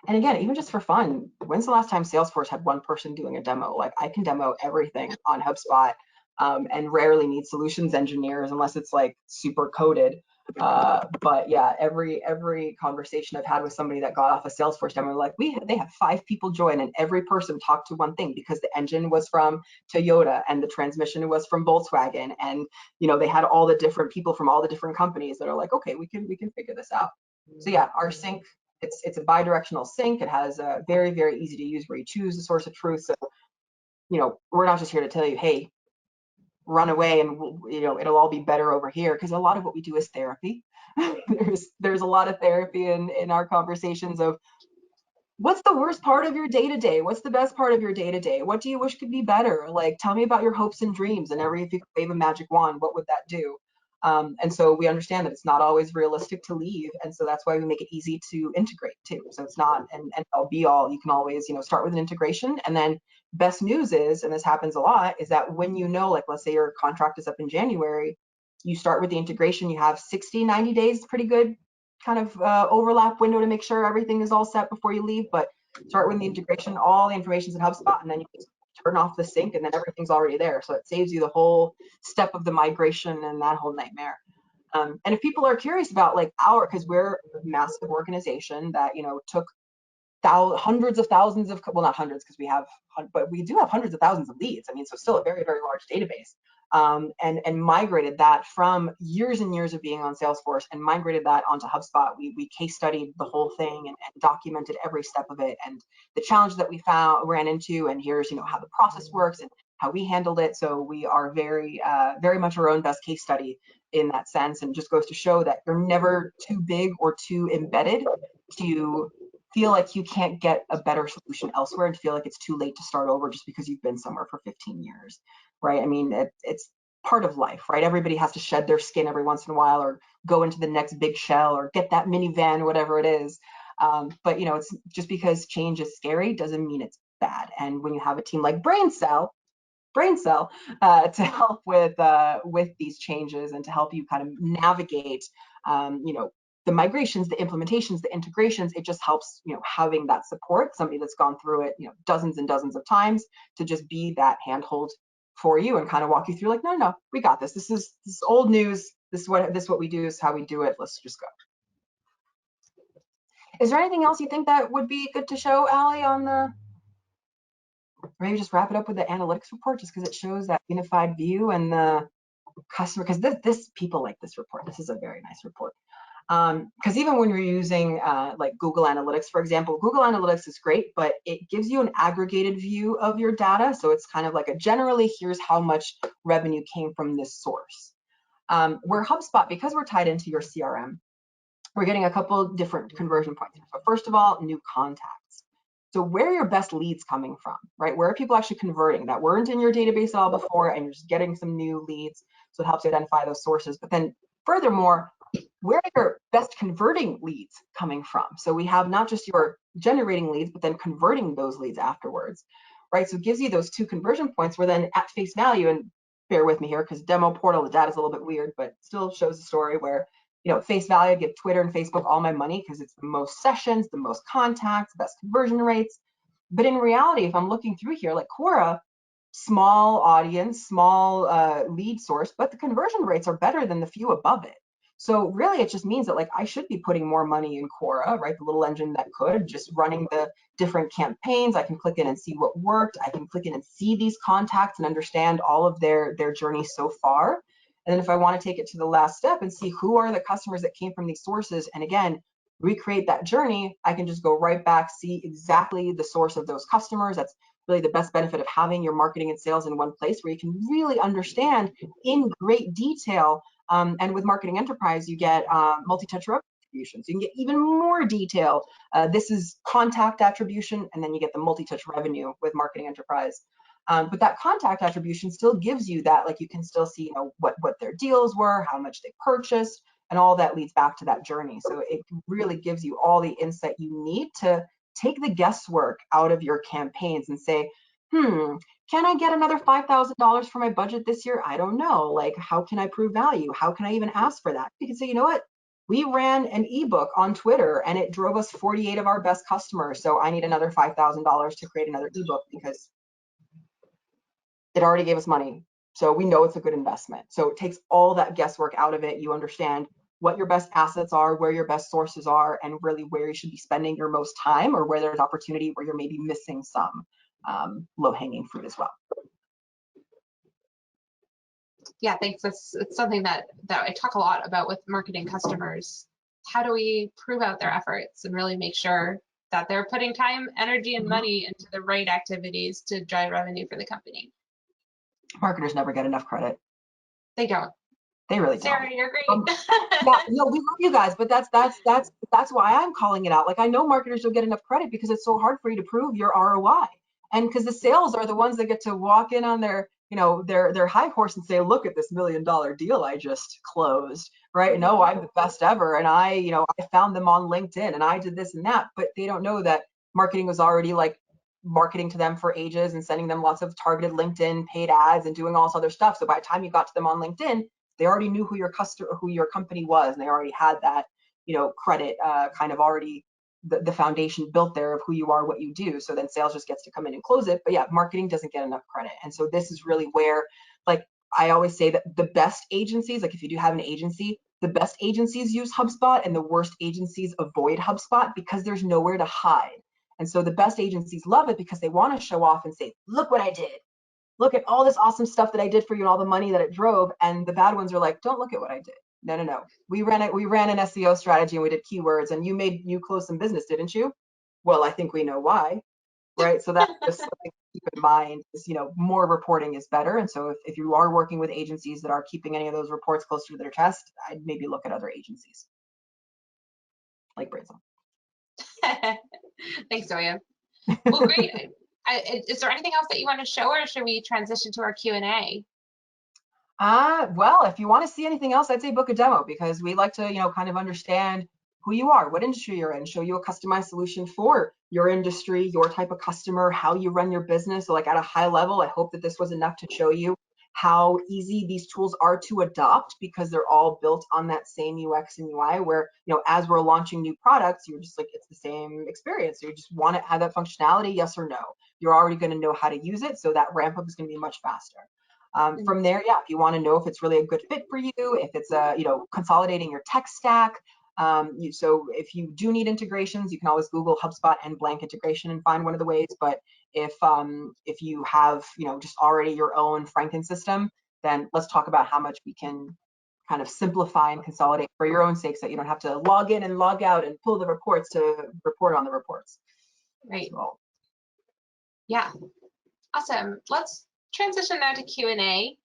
Speaker 2: And again, even just for fun, when's the last time Salesforce had one person doing a demo? Like I can demo everything on HubSpot and rarely need solutions engineers unless it's like super coded. But yeah, every conversation I've had with somebody that got off a Salesforce demo, like they have 5 people join and every person talked to one thing, because the engine was from Toyota and the transmission was from Volkswagen, and you know they had all the different people from all the different companies that are like, okay, we can figure this out. So yeah, our sync, it's a bi-directional sync. It has a very easy to use where you choose the source of truth. So you know, we're not just here to tell you, hey, run away and you know it'll all be better over here, because a lot of what we do is therapy. there's a lot of therapy in our conversations of what's the worst part of your day-to-day, what's the best part of your day-to-day, what do you wish could be better, like tell me about your hopes and dreams, and if you could wave a magic wand, what would that do? And so we understand that it's not always realistic to leave, and so that's why we make it easy to integrate too. So it's not an end-all be-all. You can always, you know, start with an integration, and then best news is, and this happens a lot, is that when you know, like let's say your contract is up in January, you start with the integration, you have 60-90 days, pretty good kind of overlap window to make sure everything is all set before you leave. But start with the integration, all the information's in HubSpot, and then you just turn off the sync and then everything's already there. So it saves you the whole step of the migration and that whole nightmare. And if people are curious about like because we're a massive organization that, you know, took hundreds of thousands of, well, not hundreds because we have, but we do have hundreds of thousands of leads. I mean, so still a very large database. And migrated that from years and years of being on Salesforce and migrated that onto HubSpot. We case studied the whole thing and documented every step of it and the challenge that we ran into, and here's, you know, how the process works and how we handled it. So we are very much our own best case study in that sense, and just goes to show that you're never too big or too embedded to feel like you can't get a better solution elsewhere and feel like it's too late to start over just because you've been somewhere for 15 years, right? I mean, it's part of life, right? Everybody has to shed their skin every once in a while or go into the next big shell or get that minivan, whatever it is. But, you know, it's just because change is scary doesn't mean it's bad. And when you have a team like BrainSell to help with these changes and to help you kind of navigate, you know, the migrations, the implementations, the integrations, it just helps, you know, having that support, somebody that's gone through it, you know, dozens and dozens of times, to just be that handhold for you and kind of walk you through like, no, we got this. This is old news. This is what we do, is how we do it. Let's just go. Is there anything else you think that would be good to show, Allie, on the, or maybe just wrap it up with the analytics report, just because it shows that unified view and the customer, because this people like this report. This is a very nice report. Because even when you're using like Google Analytics, for example, Google Analytics is great, but it gives you an aggregated view of your data. So it's kind of like a generally, here's how much revenue came from this source. Where HubSpot, because we're tied into your CRM, we're getting a couple different conversion points. So first of all, new contacts. So where are your best leads coming from, right? Where are people actually converting that weren't in your database at all before, and you're just getting some new leads? So it helps you identify those sources. But then furthermore, where are your best converting leads coming from? So we have not just your generating leads, but then converting those leads afterwards, right? So it gives you those two conversion points where then at face value, and bear with me here because demo portal, the data is a little bit weird, but still shows the story where, you know, face value, I give Twitter and Facebook all my money because it's the most sessions, the most contacts, best conversion rates. But in reality, if I'm looking through here, like Quora, small audience, small lead source, but the conversion rates are better than the few above it. So really, it just means that like I should be putting more money in Quora, right? The little engine that could, just running the different campaigns. I can click in and see what worked. I can click in and see these contacts and understand all of their journey so far. And then if I want to take it to the last step and see who are the customers that came from these sources, and again, recreate that journey, I can just go right back, see exactly the source of those customers. That's really the best benefit of having your marketing and sales in one place where you can really understand in great detail. And with Marketing Enterprise, you get multi-touch revenue attribution. So you can get even more detail. This is contact attribution, and then you get the multi-touch revenue with Marketing Enterprise. But that contact attribution still gives you that, like you can still see, you know, what their deals were, how much they purchased, and all that leads back to that journey. So it really gives you all the insight you need to take the guesswork out of your campaigns and say, can I get another $5,000 for my budget this year? I don't know. Like, how can I prove value? How can I even ask for that? You can say, you know what? We ran an ebook on Twitter and it drove us 48 of our best customers. So I need another $5,000 to create another ebook because it already gave us money. So we know it's a good investment. So it takes all that guesswork out of it. You understand what your best assets are, where your best sources are, and really where you should be spending your most time, or where there's opportunity where you're maybe missing some low-hanging fruit as well.
Speaker 1: Yeah, thanks. It's something that I talk a lot about with marketing customers. How do we prove out their efforts and really make sure that they're putting time, energy, and money into the right activities to drive revenue for the company?
Speaker 2: Marketers never get enough credit.
Speaker 1: They don't.
Speaker 2: They really
Speaker 1: Sarah,
Speaker 2: don't.
Speaker 1: you're great.
Speaker 2: Yeah, no, we love you guys, but that's why I'm calling it out. Like, I know marketers don't get enough credit because it's so hard for you to prove your ROI, and because the sales are the ones that get to walk in on their, you know, their high horse and say, look at this $1 million deal I just closed, right? No, I'm the best ever, and I found them on LinkedIn, and I did this and that, but they don't know that marketing was already like marketing to them for ages and sending them lots of targeted LinkedIn paid ads and doing all this other stuff. So by the time you got to them on LinkedIn, they already knew who your company was, and they already had that, you know, credit kind of already the foundation built there of who you are, what you do. So then sales just gets to come in and close it. But yeah, marketing doesn't get enough credit. And so this is really where, like, I always say that the best agencies, like if you do have an agency, the best agencies use HubSpot and the worst agencies avoid HubSpot because there's nowhere to hide. And so the best agencies love it because they want to show off and say, look what I did. Look at all this awesome stuff that I did for you and all the money that it drove. And the bad ones are like, don't look at what I did. No. We ran an SEO strategy and we did keywords, and you closed some business, didn't you? Well, I think we know why, right? So that's just something to keep in mind is, you know, more reporting is better. And so if you are working with agencies that are keeping any of those reports close to their chest, I'd maybe look at other agencies like BrainSell.
Speaker 1: Thanks, Zoya. Well, great. Is there anything else that you want to show, or should we transition to our Q&A?
Speaker 2: Well, if you want to see anything else, I'd say book a demo, because we like to, you know, kind of understand who you are, what industry you're in, show you a customized solution for your industry, your type of customer, how you run your business. So like at a high level, I hope that this was enough to show you how easy these tools are to adopt, because they're all built on that same UX and UI where, you know, as we're launching new products, you're just like, it's the same experience. So you just want to have that functionality, yes or no. You're already going to know how to use it. So that ramp up is going to be much faster. From there, yeah, if you want to know if it's really a good fit for you, if it's you know, consolidating your tech stack. So if you do need integrations, you can always Google HubSpot and blank integration and find one of the ways. But if you have, you know, just already your own Franken system, then let's talk about how much we can kind of simplify and consolidate for your own sake so that you don't have to log in and log out and pull the reports to report on the reports.
Speaker 1: Right.
Speaker 2: So,
Speaker 1: yeah. Awesome. Let's transition now to Q&A.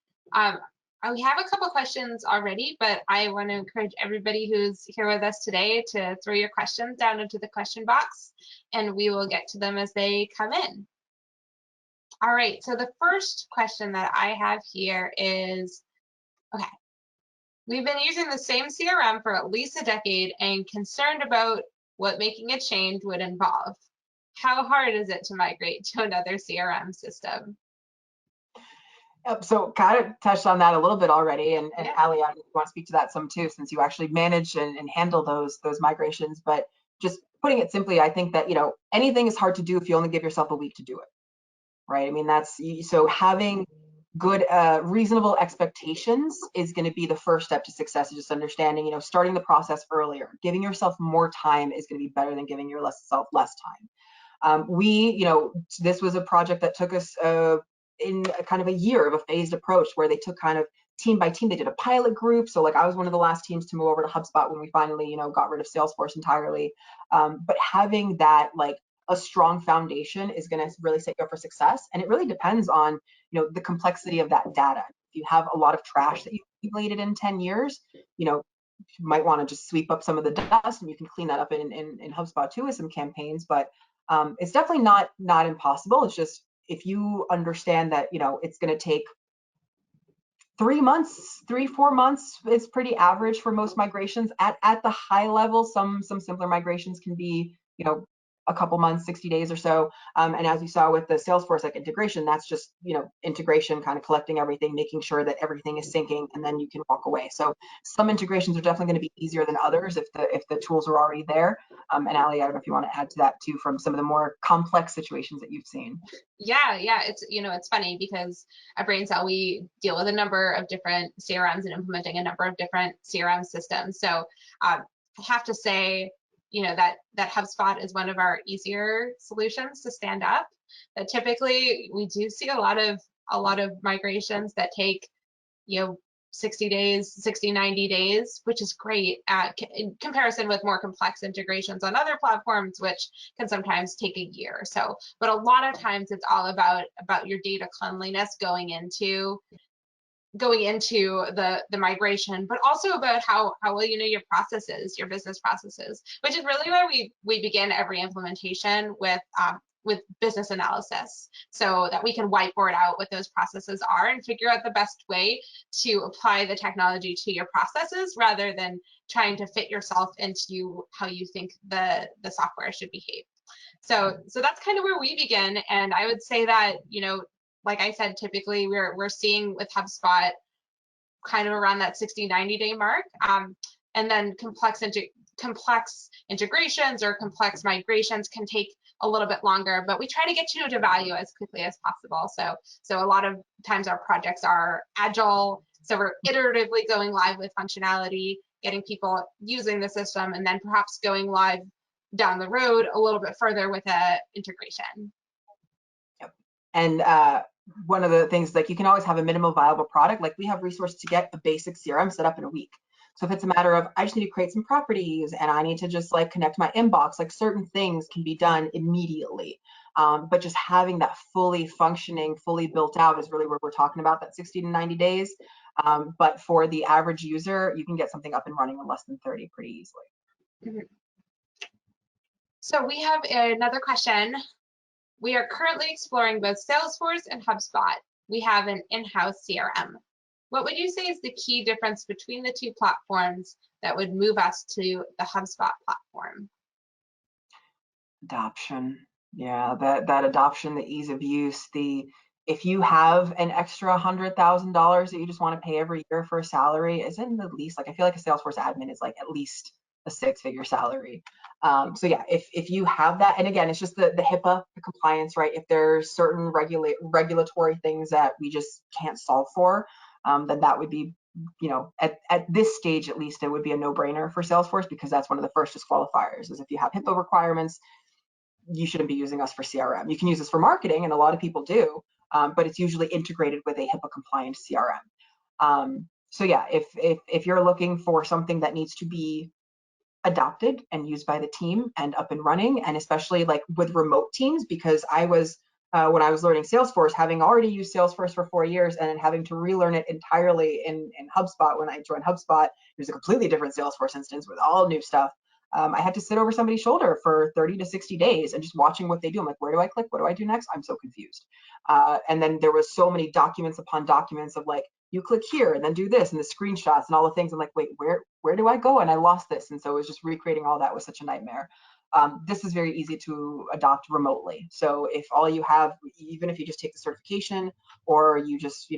Speaker 1: We have a couple questions already, but I want to encourage everybody who's here with us today to throw your questions down into the question box, and we will get to them as they come in. All right, so the first question that I have here is, okay, we've been using the same CRM for at least a decade and concerned about what making a change would involve. How hard is it to migrate to another CRM system?
Speaker 2: so kind of touched on that a little bit already, and
Speaker 1: Yeah.
Speaker 2: Allie, I want to speak to that some too, since you actually manage and handle those migrations. But just putting it simply, I think that, you know, anything is hard to do if you only give yourself a week to do it, right? I mean, that's, so having good, reasonable expectations is going to be the first step to success. Is just understanding, you know, starting the process earlier. Giving yourself more time is going to be better than giving yourself less time. You know, this was a project that took us in kind of a year of a phased approach, where they took kind of team by team. They did a pilot group. So like, I was one of the last teams to move over to HubSpot when we finally, you know, got rid of Salesforce entirely. But having that, like, a strong foundation is going to really set you up for success. And it really depends on, you know, the complexity of that data. If you have a lot of trash that you've accumulated in 10 years, you know, you might want to just sweep up some of the dust, and you can clean that up in HubSpot too with some campaigns. But it's definitely not impossible. It's just, if you understand that, you know, it's going to take 3 months, 4 months is pretty average for most migrations. At the high level, some simpler migrations can be, you know, a couple months, 60 days or so. And as you saw with the Salesforce like integration, that's just, you know, integration, kind of collecting everything, making sure that everything is syncing, and then you can walk away. So some integrations are definitely going to be easier than others if the tools are already there. And Allie, I don't know if you want to add to that too, from some of the more complex situations that you've seen.
Speaker 1: Yeah, it's, you know, it's funny because at BrainSell we deal with a number of different CRMs and implementing a number of different CRM systems. So I have to say, you know, that HubSpot is one of our easier solutions to stand up. That typically we do see a lot of migrations that take, you know, 60 days, 60, 90 days, which is great in comparison with more complex integrations on other platforms, which can sometimes take a year or so. But a lot of times it's all about your data cleanliness going into the migration, but also about how well you know your processes, your business processes, which is really why we begin every implementation with business analysis, so that we can whiteboard out what those processes are and figure out the best way to apply the technology to your processes, rather than trying to fit yourself into how you think the software should behave. So that's kind of where we begin. And I would say that, you know, like I said, typically we're seeing with HubSpot kind of around that 60-90 day mark. And then complex integrations or complex migrations can take a little bit longer, but we try to get you to value as quickly as possible. So a lot of times our projects are agile. So we're iteratively going live with functionality, getting people using the system, and then perhaps going live down the road a little bit further with a integration.
Speaker 2: Yep. And one of the things, like, you can always have a minimal viable product. Like, we have resources to get a basic CRM set up in a week. So if it's a matter of, I just need to create some properties and I need to just like connect my inbox, like certain things can be done immediately. But just having that fully functioning, fully built out is really where we're talking about, that 60 to 90 days. But for the average user, you can get something up and running in less than 30 pretty easily.
Speaker 1: Mm-hmm. So we have another question. We are currently exploring both Salesforce and HubSpot. We have an in-house CRM. What would you say is the key difference between the two platforms that would move us to the HubSpot platform?
Speaker 2: Adoption. Yeah, that adoption, the ease of use, if you have an extra $100,000 that you just want to pay every year for a salary, isn't at least, like, I feel like a Salesforce admin is like at least a 6-figure salary. So yeah, if you have that, and again, it's just the HIPAA, the compliance, right? If there's certain regulatory things that we just can't solve for, then that would be, you know, at this stage, at least, it would be a no-brainer for Salesforce, because that's one of the first disqualifiers, is if you have HIPAA requirements, you shouldn't be using us for CRM. You can use us for marketing, and a lot of people do, but it's usually integrated with a HIPAA compliant CRM. So yeah, if you're looking for something that needs to be adopted and used by the team and up and running, and especially like with remote teams, because I was when I was learning Salesforce, having already used Salesforce for 4 years and then having to relearn it entirely in HubSpot. When I joined HubSpot, it was a completely different Salesforce instance with all new stuff. I had to sit over somebody's shoulder for 30 to 60 days and just watching what they do. I'm like, where do I click? What do I do next? I'm so confused. And then there was so many documents upon documents of like, you click here and then do this and the screenshots and all the things. I'm like, wait, where do I go? And I lost this. And so it was just recreating all that was such a nightmare. This is very easy to adopt remotely. So if all you have, even if you just take the certification or you just,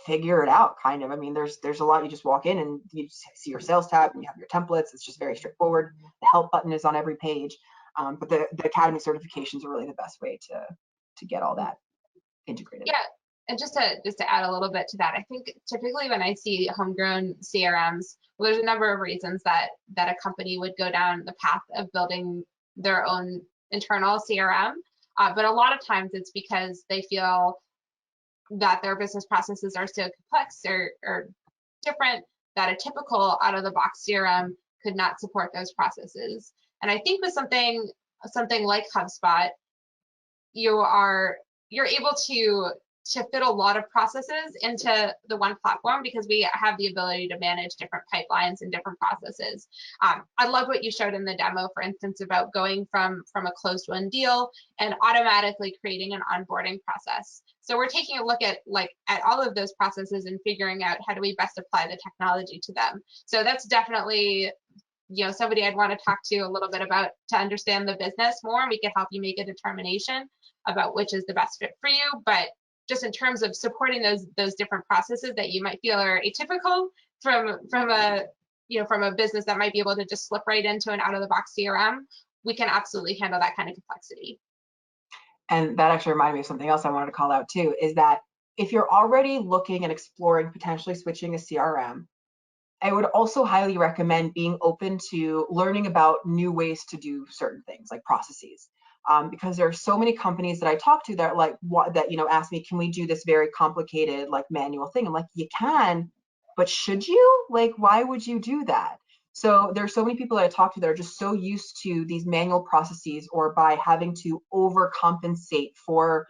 Speaker 2: figure it out kind of. I mean, there's a lot. You just walk in and you see your sales tab and you have your templates. It's just very straightforward. The help button is on every page. But the Academy certifications are really the best way to get all that integrated.
Speaker 1: Yeah, and just to add a little bit to that, I think typically when I see homegrown CRMs, well, there's a number of reasons that a company would go down the path of building their own internal CRM, but a lot of times it's because they feel that their business processes are so complex or different that a typical out-of-the-box CRM could not support those processes. And I think with something like HubSpot, you're able to fit a lot of processes into the one platform because we have the ability to manage different pipelines and different processes. I love what you showed in the demo, for instance, about going from a closed-won deal and automatically creating an onboarding process. So we're taking a look at all of those processes and figuring out how do we best apply the technology to them. So that's definitely somebody I'd want to talk to a little bit about to understand the business more, and we could help you make a determination about which is the best fit for you. But just in terms of supporting those different processes that you might feel are atypical from a business that might be able to just slip right into an out-of-the-box CRM, we can absolutely handle that kind of complexity.
Speaker 2: And that actually reminded me of something else I wanted to call out too, is that if you're already looking and exploring potentially switching a CRM, I would also highly recommend being open to learning about new ways to do certain things like processes. Because there are so many companies that I talk to that ask me, can we do this very complicated like manual thing? I'm like, you can, but should you? Like, why would you do that? So there's so many people that I talk to that are just so used to these manual processes, or by having to overcompensate for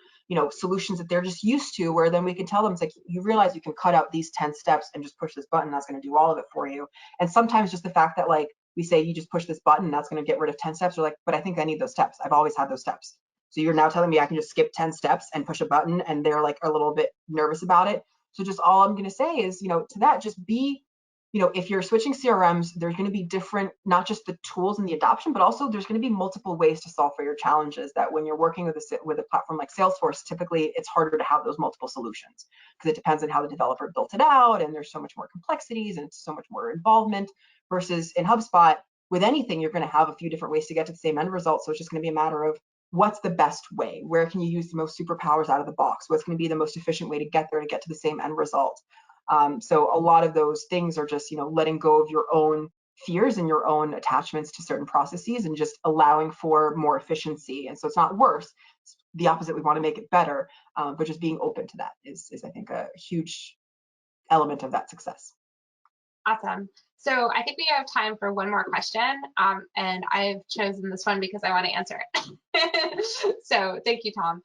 Speaker 2: solutions that they're just used to, where then we can tell them, it's like, you realize you can cut out these 10 steps and just push this button, that's going to do all of it for you. And sometimes just the fact that like we say you just push this button, that's going to get rid of 10 steps, or like, but I think I need those steps, I've always had those steps. So you're now telling me I can just skip 10 steps and push a button, and they're like a little bit nervous about it. So just all I'm going to say is, to that, just be, if you're switching CRMs, there's going to be different, not just the tools and the adoption, but also there's going to be multiple ways to solve for your challenges. That when you're working with a platform like Salesforce, typically it's harder to have those multiple solutions because it depends on how the developer built it out, and there's so much more complexities and it's so much more involvement. Versus in HubSpot, with anything, you're going to have a few different ways to get to the same end result. So it's just going to be a matter of what's the best way, where can you use the most superpowers out of the box, what's going to be the most efficient way to get there to get to the same end result. So a lot of those things are just, letting go of your own fears and your own attachments to certain processes and just allowing for more efficiency. And so it's not worse, it's the opposite. We want to make it better, but just being open to that is I think a huge element of that success.
Speaker 1: Awesome. So I think we have time for one more question, and I've chosen this one because I want to answer it. So thank you, Tom.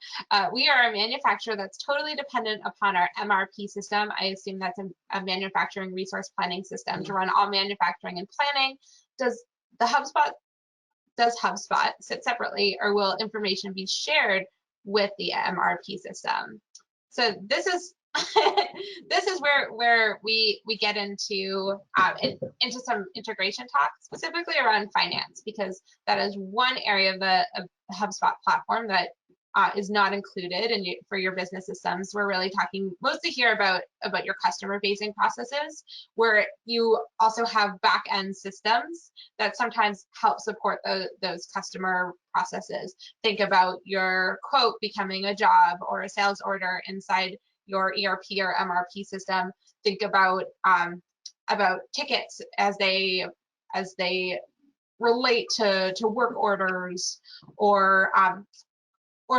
Speaker 1: We are a manufacturer that's totally dependent upon our MRP system. I assume that's a manufacturing resource planning system to run all manufacturing and planning. Does HubSpot sit separately, or will information be shared with the MRP system? So this is this is where we get into some integration talk, specifically around finance, because that is one area of the HubSpot platform that is not included for your business systems. We're really talking mostly here about your customer facing processes, where you also have back end systems that sometimes help support those customer processes. Think about your quote becoming a job or a sales order inside your ERP or MRP system. Think about tickets as they relate to work orders, or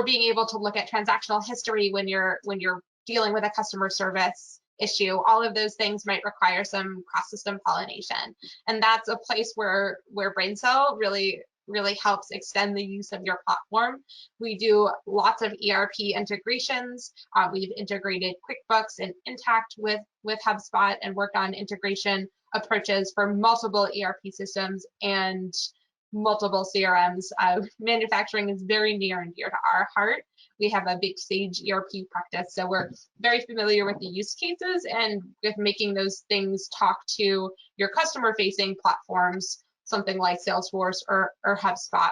Speaker 1: being able to look at transactional history when you're dealing with a customer service issue. All of those things might require some cross-system pollination. And that's a place where BrainSell really helps extend the use of your platform. We do lots of ERP integrations. We've integrated QuickBooks and Intact with HubSpot and worked on integration approaches for multiple ERP systems and multiple CRMs. Manufacturing is very near and dear to our heart. We have a big Sage ERP practice, so we're very familiar with the use cases and with making those things talk to your customer-facing platforms, something like Salesforce or HubSpot.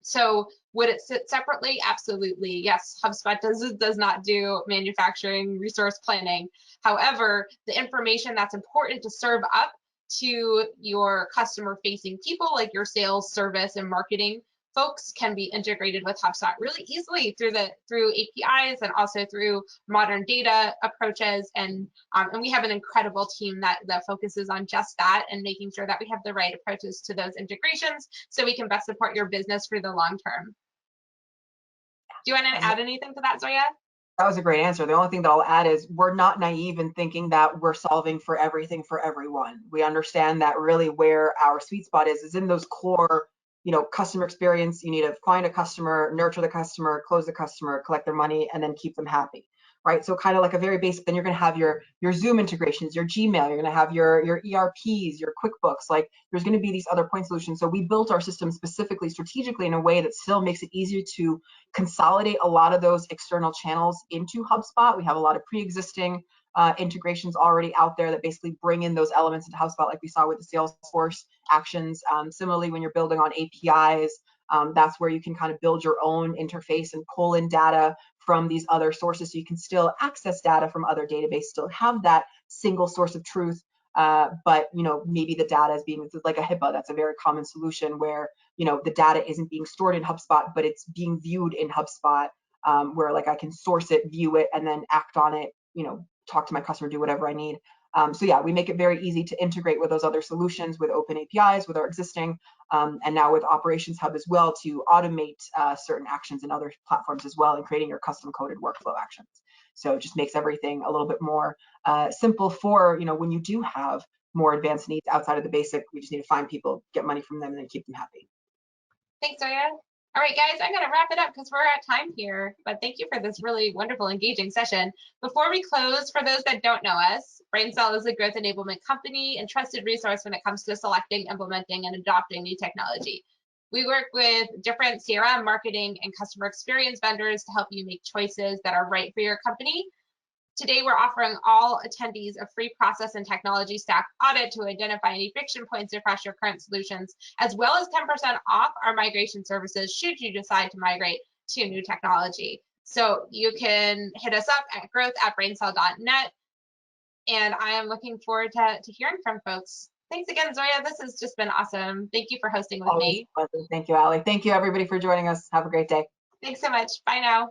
Speaker 1: So would it sit separately? Absolutely. Yes, HubSpot does not do manufacturing resource planning. However, the information that's important to serve up to your customer-facing people, like your sales, service, and marketing folks, can be integrated with HubSpot really easily through APIs and also through modern data approaches. And we have an incredible team that focuses on just that and making sure that we have the right approaches to those integrations so we can best support your business for the long term. Do you want to add anything to that, Zoya?
Speaker 2: That was a great answer. The only thing that I'll add is we're not naive in thinking that we're solving for everything for everyone. We understand that really where our sweet spot is in those core, customer experience. You need to find a customer, nurture the customer, close the customer, collect their money, and then keep them happy, right? So kind of like a very basic, then you're going to have your Zoom integrations, your Gmail, you're going to have your ERPs, your QuickBooks, like there's going to be these other point solutions. So we built our system specifically, strategically in a way that still makes it easier to consolidate a lot of those external channels into HubSpot. We have a lot of pre-existing integrations already out there that basically bring in those elements into HubSpot, like we saw with the Salesforce actions. Similarly, when you're building on APIs, that's where you can kind of build your own interface and pull in data from these other sources, so you can still access data from other databases, still have that single source of truth. But maybe the data is being, like a HIPAA, that's a very common solution where the data isn't being stored in HubSpot, but it's being viewed in HubSpot, where like I can source it, view it, and then act on it, talk to my customer, do whatever I need. So yeah, we make it very easy to integrate with those other solutions, with open APIs, with our existing, and now with Operations Hub as well, to automate certain actions in other platforms as well, and creating your custom coded workflow actions. So it just makes everything a little bit more simple for, when you do have more advanced needs outside of the basic. We just need to find people, get money from them, and then keep them happy.
Speaker 1: Thanks, Zoya. All right, guys, I'm going to wrap it up because we're at time here, but thank you for this really wonderful, engaging session. Before we close, for those that don't know us, BrainSell is a growth enablement company and trusted resource when it comes to selecting, implementing, and adopting new technology. We work with different CRM, marketing, and customer experience vendors to help you make choices that are right for your company. Today, we're offering all attendees a free process and technology stack audit to identify any friction points across your current solutions, as well as 10% off our migration services should you decide to migrate to new technology. So you can hit us up at growth@brainsell.net, and I am looking forward to hearing from folks. Thanks again, Zoya. This has just been awesome. Thank you for hosting with me.
Speaker 2: Thank you, Allie. Thank you, everybody, for joining us. Have a great day.
Speaker 1: Thanks so much. Bye now.